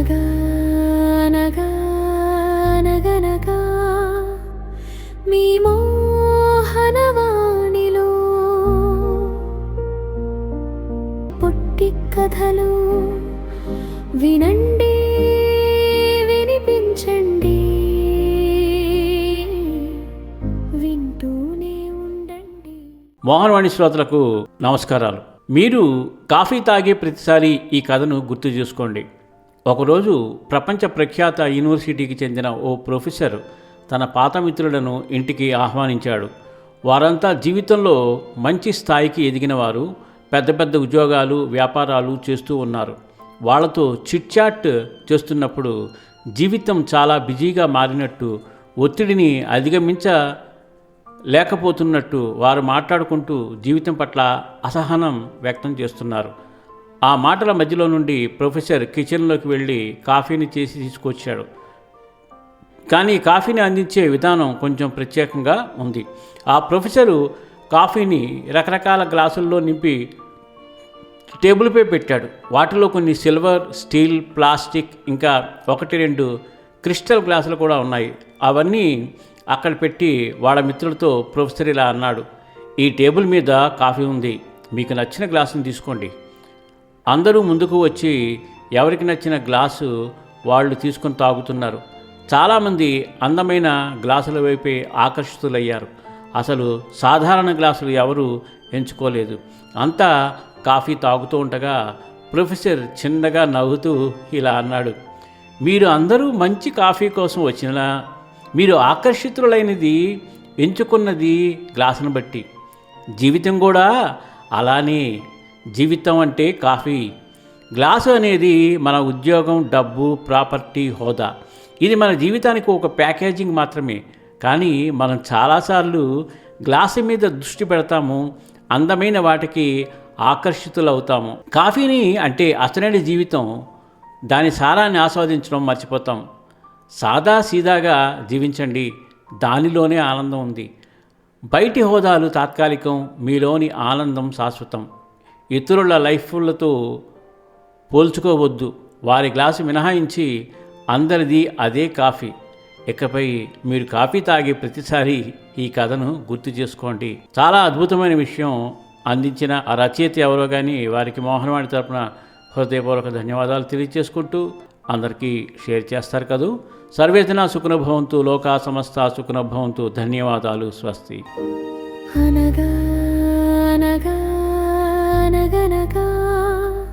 అనగా అనగా అనగనగా మీ మోహనవాణిలో పుట్టి కథలు వినండి వినిపించండి వింటూనే ఉండండి. మోహనవాణి శ్రోతలకు నమస్కారాలు. మీరు కాఫీ తాగే ప్రతిసారి ఈ కథను గుర్తు చేసుకోండి. ఒకరోజు ప్రపంచ ప్రఖ్యాత యూనివర్సిటీకి చెందిన ఓ ప్రొఫెసర్ తన పాత మిత్రులను ఇంటికి ఆహ్వానించాడు. వారంతా జీవితంలో మంచి స్థాయికి ఎదిగిన వారు, పెద్ద పెద్ద ఉద్యోగాలు వ్యాపారాలు చేస్తూ ఉన్నారు. వాళ్ళతో చిట్చాట్ చేస్తున్నప్పుడు జీవితం చాలా బిజీగా మారినట్టు, ఒత్తిడిని లేకపోతున్నట్టు వారు మాట్లాడుకుంటూ జీవితం పట్ల అసహనం వ్యక్తం చేస్తున్నారు. ఆ మాటల మధ్యలో నుండి ప్రొఫెసర్ కిచెన్లోకి వెళ్ళి కాఫీని చేసి తీసుకొచ్చాడు. కానీ కాఫీని అందించే విధానం కొంచెం ప్రత్యేకంగా ఉంది. ఆ ప్రొఫెసరు కాఫీని రకరకాల గ్లాసుల్లో నింపి టేబుల్పై పెట్టాడు. వాటిలో కొన్ని సిల్వర్, స్టీల్, ప్లాస్టిక్, ఇంకా 1-2 క్రిస్టల్ గ్లాసులు కూడా ఉన్నాయి. అవన్నీ అక్కడ పెట్టి వాళ్ళ మిత్రులతో ప్రొఫెసర్ ఇలా అన్నాడు, ఈ టేబుల్ మీద కాఫీ ఉంది, మీకు నచ్చిన గ్లాసును తీసుకోండి. అందరూ ముందుకు వచ్చి ఎవరికి నచ్చిన గ్లాసు వాళ్ళు తీసుకొని తాగుతున్నారు. చాలామంది అందమైన గ్లాసుల వైపే ఆకర్షితులయ్యారు. అసలు సాధారణ గ్లాసులు ఎవరు ఎంచుకోలేదు. అంతా కాఫీ తాగుతూ ఉండగా ప్రొఫెసర్ చిన్నగా నవ్వుతూ ఇలా అన్నాడు, మీరు అందరూ మంచి కాఫీ కోసం వచ్చినా మీరు ఆకర్షితులైనది ఎంచుకున్నది గ్లాసును బట్టి. జీవితం కూడా అలానే. జీవితం అంటే కాఫీ. గ్లాసు అనేది మన ఉద్యోగం, డబ్బు, ప్రాపర్టీ, హోదా. ఇది మన జీవితానికి ఒక ప్యాకేజింగ్ మాత్రమే. కానీ మనం చాలాసార్లు గ్లాసు మీద దృష్టి పెడతాము, అందమైన వాటికి ఆకర్షితులవుతాము. కాఫీని అంటే అసలైన జీవితం, దాని సారాన్ని ఆస్వాదించడం మర్చిపోతాం. సాదా సీదాగా జీవించండి, దానిలోనే ఆనందం ఉంది. బయటి హోదాలు తాత్కాలికం, మీలోని ఆనందం శాశ్వతం. ఇతరుల లైఫ్లతో పోల్చుకోవద్దు. వారి గ్లాసు మినహాయించి అందరిది అదే కాఫీ. ఇకపై మీరు కాఫీ తాగే ప్రతిసారి ఈ కథను గుర్తు చేసుకోండి. చాలా అద్భుతమైన విషయం అందించిన ఆ రచయిత ఎవరో కానీ వారికి మోహనవాణి తరపున హృదయపూర్వక ధన్యవాదాలు తెలియజేసుకుంటూ అందరికీ షేర్ చేస్తారు కదూ. సర్వేజనా సుఖినో భవంతు, లోకా సమస్తా సుఖినో భవంతు. ధన్యవాదాలు. స్వస్తి. అనగా అనగా అనగనగా